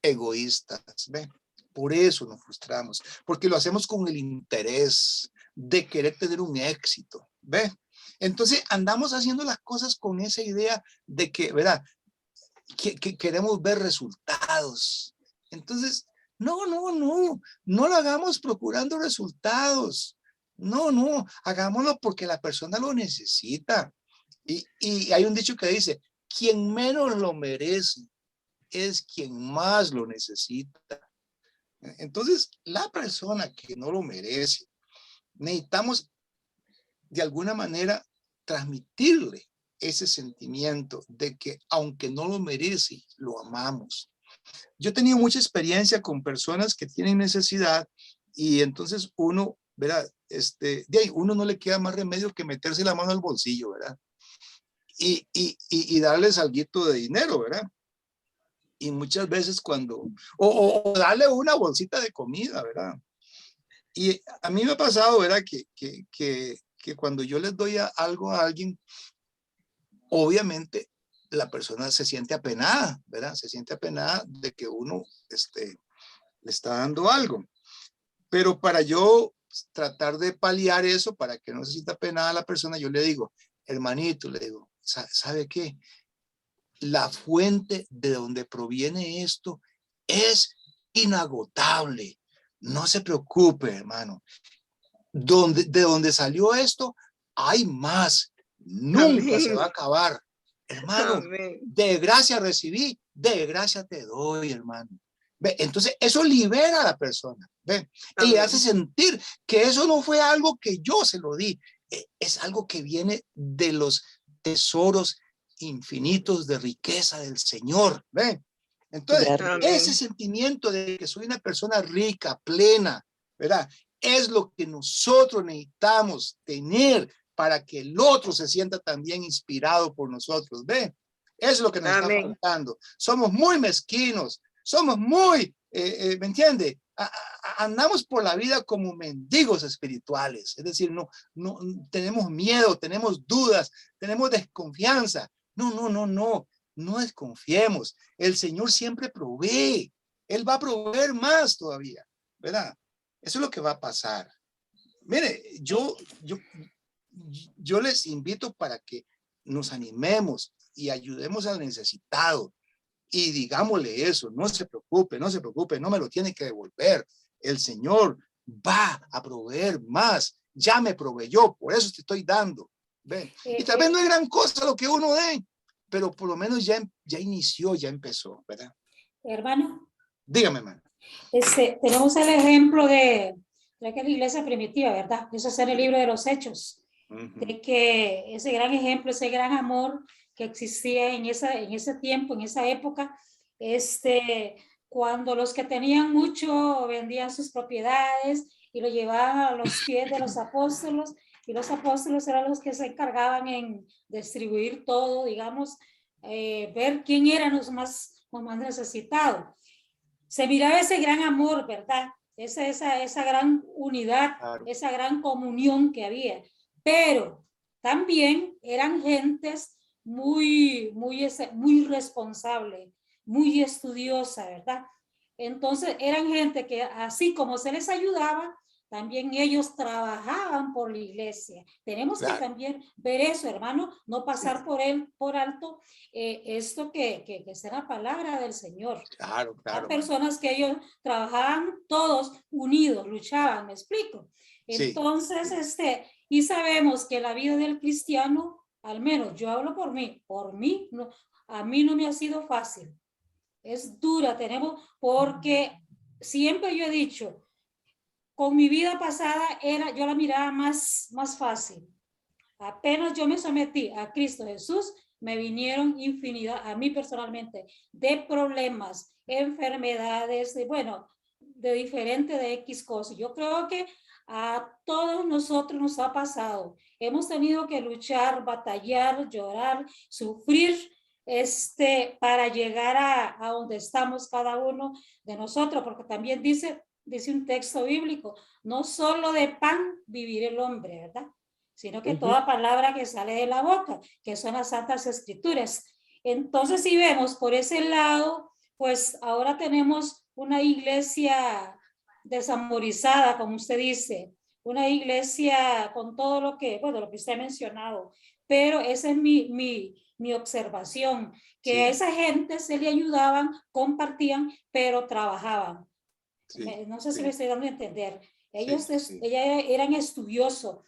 egoístas, ¿ve? Por eso nos frustramos, porque lo hacemos con el interés de querer tener un éxito, ¿ve? Entonces andamos haciendo las cosas con esa idea de que, ¿verdad? Que queremos ver resultados. Entonces, no lo hagamos procurando resultados. No, hagámoslo porque la persona lo necesita. Y hay un dicho que dice, quien menos lo merece es quien más lo necesita. Entonces, la persona que no lo merece, necesitamos de alguna manera transmitirle ese sentimiento de que aunque no lo merece, lo amamos. Yo he tenido mucha experiencia con personas que tienen necesidad y entonces uno, ¿verdad? De ahí uno no le queda más remedio que meterse la mano al bolsillo, ¿verdad? Y darles alguito de dinero, ¿verdad? Y muchas veces o darle una bolsita de comida, ¿verdad? Y a mí me ha pasado, ¿verdad? Que cuando yo les doy algo a alguien, obviamente la persona se siente apenada, ¿verdad? Se siente apenada de que uno le está dando algo. Pero para yo tratar de paliar eso, para que no se sienta penada la persona, yo le digo, hermanito, le digo, ¿sabe qué? La fuente de donde proviene esto es inagotable. No se preocupe, hermano. De donde salió esto, hay más. Nunca se va a acabar. Hermano, Amén. de gracia recibí, de gracia te doy, hermano. ¿Ve? Entonces, eso libera a la persona. ¿Ve? Y Amén. hace sentir que eso no fue algo que yo se lo di. Es algo que viene de los tesoros infinitos de riqueza del Señor. ¿Ve? Entonces, Claro. ese Amén. sentimiento de que soy una persona rica, plena, ¿verdad? Es lo que nosotros necesitamos tener para que el otro se sienta también inspirado por nosotros. ¿Ve? Es lo que nos está Amén. faltando. Somos muy mezquinos, somos muy, ¿me entiende? Andamos por la vida como mendigos espirituales. Es decir, no tenemos miedo, tenemos dudas, tenemos desconfianza. No desconfiemos. El Señor siempre provee. Él va a proveer más todavía, ¿verdad? Eso es lo que va a pasar. Mire, yo les invito para que nos animemos y ayudemos al necesitado y digámosle eso, no se preocupe, no me lo tiene que devolver. El Señor va a proveer más, ya me proveyó, por eso te estoy dando. ¿Ven? Y tal vez no es gran cosa lo que uno dé, pero por lo menos ya inició, ya empezó, ¿verdad? Hermano, Dígame, hermano. tenemos el ejemplo de que la iglesia primitiva, ¿verdad? Eso es en el libro de los Hechos, de que ese gran ejemplo, ese gran amor que existía en ese tiempo, en esa época, cuando los que tenían mucho vendían sus propiedades y lo llevaban a los pies de los apóstolos, y los apóstolos eran los que se encargaban en distribuir todo, digamos, ver quién eran los más necesitados. Se miraba ese gran amor, ¿verdad? Esa gran unidad, Claro. esa gran comunión que había. Pero también eran gentes muy responsables, muy estudiosa, ¿verdad? Entonces eran gente que así como se les ayudaba, también ellos trabajaban por la iglesia. Tenemos que también ver eso, hermano, no pasar por alto esto que es la palabra del Señor. Claro. Hay personas que ellos trabajaban todos unidos, luchaban, ¿me explico? Entonces, y sabemos que la vida del cristiano, al menos yo hablo por mí, no, a mí no me ha sido fácil. Es dura, porque siempre yo he dicho, con mi vida pasada yo la miraba más fácil. Apenas yo me sometí a Cristo Jesús, me vinieron infinidad, a mí personalmente, de problemas, enfermedades, de diferentes de X cosas. Yo creo que a todos nosotros nos ha pasado. Hemos tenido que luchar, batallar, llorar, sufrir, para llegar a donde estamos cada uno de nosotros, porque también dice un texto bíblico, no solo de pan vivir el hombre, ¿verdad? Sino que toda palabra que sale de la boca, que son las santas escrituras. Entonces, si vemos por ese lado, pues ahora tenemos una iglesia desamorizada, como usted dice, una iglesia con todo lo que usted ha mencionado, pero esa es mi observación, que a esa gente se le ayudaban, compartían, pero trabajaban. No sé si me estoy dando a entender. Ellos eran estudiosos,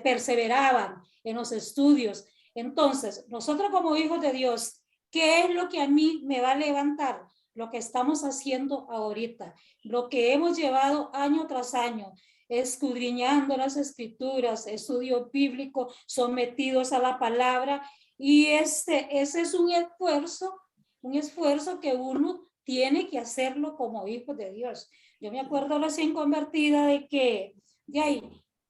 perseveraban en los estudios. Entonces, nosotros como hijos de Dios, ¿qué es lo que a mí me va a levantar? Lo que estamos haciendo ahorita, lo que hemos llevado año tras año, escudriñando las escrituras, estudio bíblico, sometidos a la palabra, y ese es un esfuerzo que uno tiene que hacerlo como hijo de Dios. Yo me acuerdo recién convertida de que,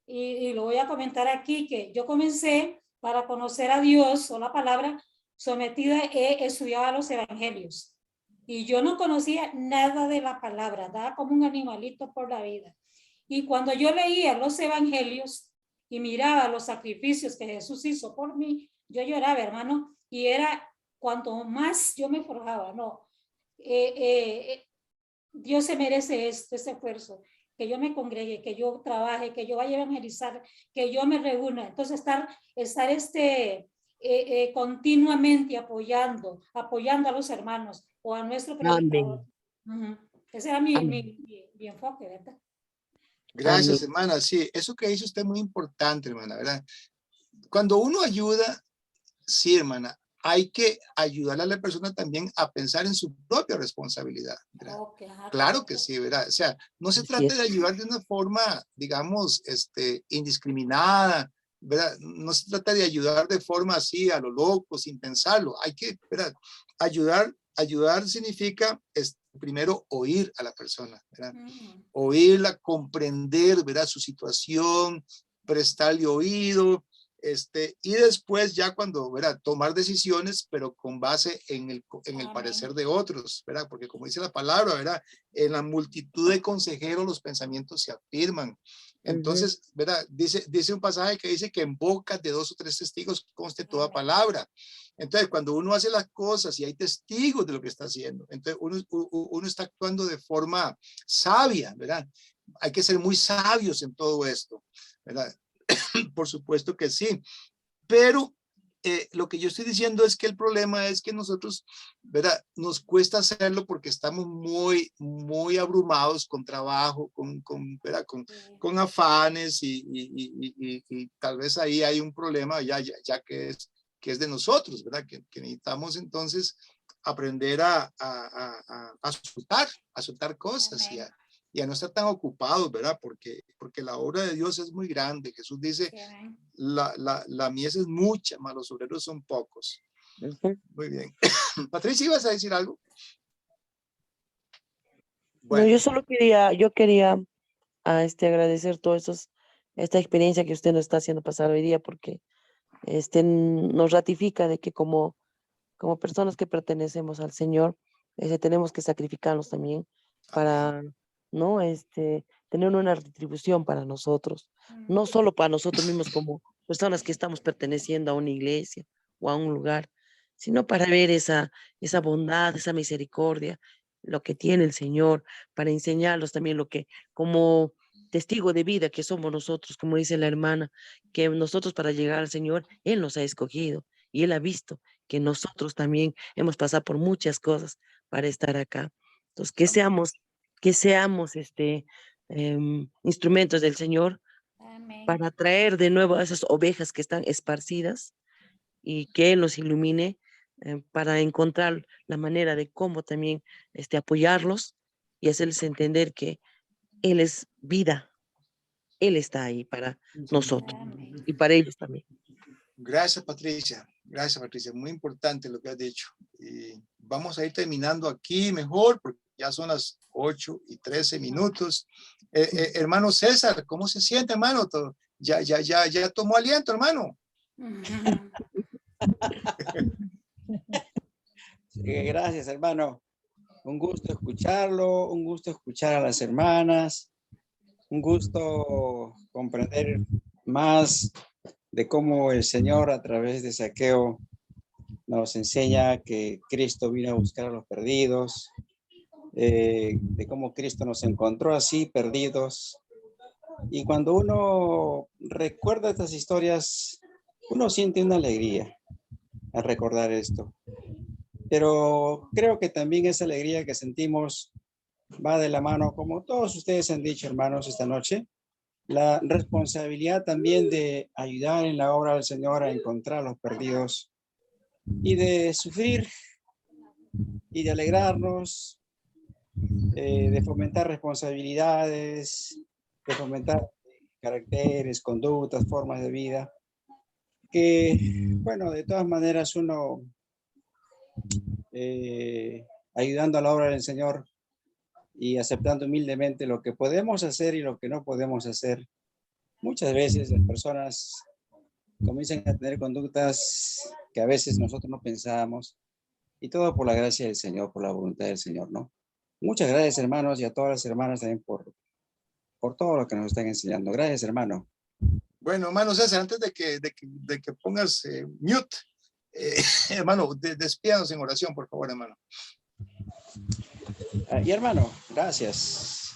y lo voy a comentar aquí, que yo comencé para conocer a Dios o la palabra, sometida, estudiaba los evangelios. Y yo no conocía nada de la palabra, andaba como un animalito por la vida. Y cuando yo leía los evangelios y miraba los sacrificios que Jesús hizo por mí, yo lloraba, hermano, y era cuanto más yo me forjaba, Dios se merece este esfuerzo, que yo me congregue, que yo trabaje, que yo vaya a evangelizar, que yo me reúna. Entonces estar continuamente apoyando a los hermanos o a nuestro predicador. Ese era mi enfoque, ¿verdad? Gracias, Amén. hermana. Sí, eso que dice usted es muy importante, hermana, ¿verdad? Cuando uno ayuda, sí, hermana, hay que ayudarle a la persona también a pensar en su propia responsabilidad, ¿verdad? Okay, Claro que sí, ¿verdad? O sea, no se Así trata es. de ayudar de una forma, digamos, indiscriminada, ¿verdad? No se trata de ayudar de forma así, a lo loco, sin pensarlo. Hay que, ¿verdad? Ayudar significa, primero, oír a la persona, ¿verdad? Oírla, comprender, ¿verdad? Su situación, prestarle oído, y después ya cuando, ¿verdad? Tomar decisiones, pero con base en el parecer de otros, ¿verdad? Porque como dice la palabra, ¿verdad? En la multitud de consejeros los pensamientos se afirman. Entonces, ¿verdad? Dice un pasaje que dice que en boca de 2 o 3 testigos conste toda palabra. Entonces, cuando uno hace las cosas y hay testigos de lo que está haciendo, entonces uno está actuando de forma sabia, ¿verdad? Hay que ser muy sabios en todo esto, ¿verdad? Por supuesto que sí, pero lo que yo estoy diciendo es que el problema es que nosotros, ¿verdad? Nos cuesta hacerlo porque estamos muy abrumados con trabajo, ¿verdad? Con afanes y tal vez ahí hay un problema ya que es de nosotros, ¿verdad? Que necesitamos entonces aprender a soltar cosas y a no estar tan ocupados, ¿verdad? Porque la obra de Dios es muy grande. Jesús dice, la mies es mucha, mas los obreros son pocos. Muy bien. Patricia, ¿ibas a decir algo? Bueno. No, yo quería agradecer esta experiencia que usted nos está haciendo pasar hoy día, porque nos ratifica de que como personas que pertenecemos al Señor, tenemos que sacrificarnos también para, ¿no? Tener una retribución para nosotros, no solo para nosotros mismos como personas que estamos perteneciendo a una iglesia o a un lugar, sino para ver esa bondad, esa misericordia, lo que tiene el Señor, para enseñarlos también lo que, como testigo de vida que somos nosotros, como dice la hermana, que nosotros para llegar al Señor, Él nos ha escogido y Él ha visto que nosotros también hemos pasado por muchas cosas para estar acá. Entonces, que seamos instrumentos del Señor para traer de nuevo a esas ovejas que están esparcidas y que Él nos ilumine para encontrar la manera de cómo también apoyarlos y hacerles entender que Él es vida, Él está ahí para nosotros y para ellos también. Gracias, Patricia. Gracias, Patricia. Muy importante lo que has dicho. Y vamos a ir terminando aquí mejor, porque ya son las 8:13. Hermano César, ¿cómo se siente, hermano? Ya tomó aliento, hermano. Gracias, hermano. Un gusto escucharlo, un gusto escuchar a las hermanas, un gusto comprender más de cómo el Señor a través de Zaqueo nos enseña que Cristo vino a buscar a los perdidos, de cómo Cristo nos encontró así perdidos. Y cuando uno recuerda estas historias, uno siente una alegría al recordar esto. Pero creo que también esa alegría que sentimos va de la mano, como todos ustedes han dicho, hermanos, esta noche, la responsabilidad también de ayudar en la obra del Señor a encontrar a los perdidos y de sufrir y de alegrarnos, de fomentar responsabilidades, de fomentar caracteres, conductas, formas de vida, que, bueno, de todas maneras uno, ayudando a la obra del Señor y aceptando humildemente lo que podemos hacer y lo que no podemos hacer, muchas veces las personas comienzan a tener conductas que a veces nosotros no pensábamos, y todo por la gracia del Señor, por la voluntad del Señor, ¿no? Muchas gracias, hermanos, y a todas las hermanas también por todo lo que nos están enseñando. Gracias, hermano. Bueno, hermano César, antes de que pongas mute, hermano, despídanos en oración, por favor, hermano. Y hermano, gracias.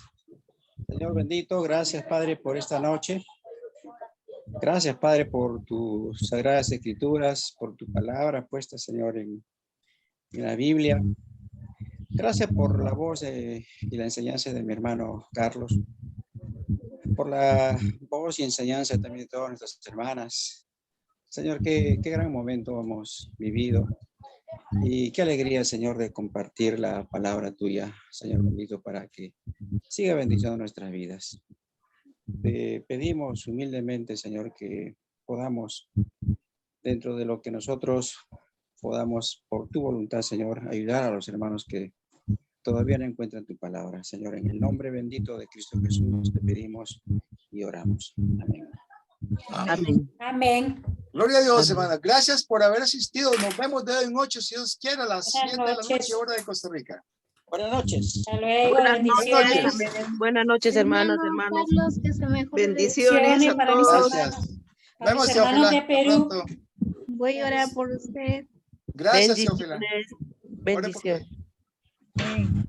Señor bendito, gracias Padre por esta noche. Gracias Padre por tus sagradas escrituras, por tu palabra puesta, Señor, en la Biblia. Gracias por la voz y la enseñanza de mi hermano Carlos, por la voz y enseñanza también de todas nuestras hermanas. Señor, qué gran momento hemos vivido y qué alegría, Señor, de compartir la palabra tuya, Señor bendito, para que siga bendiciendo nuestras vidas. Te pedimos humildemente, Señor, que podamos, dentro de lo que nosotros podamos, por tu voluntad, Señor, ayudar a los hermanos que todavía no encuentran tu palabra. Señor, en el nombre bendito de Cristo Jesús te pedimos y oramos. Amén. Amén. Amén. Gloria a Dios, Amén. hermana. Gracias por haber asistido. Nos vemos de hoy en 8, si Dios quiere, a las 7 Buenas de la noche, noches. hora de Costa Rica. Buenas noches. Hasta luego. Buenas Bendiciones. noches. Amén. Buenas noches, hermanas, hermanos. Carlos, que se mejore. Bendiciones a para mis todos. Gracias. hermanos. Nos A mis vemos, hermanos Teófila. de Perú. Pronto. Voy a orar por usted. Gracias, Teófila. Bendiciones. Bendiciones. Amén.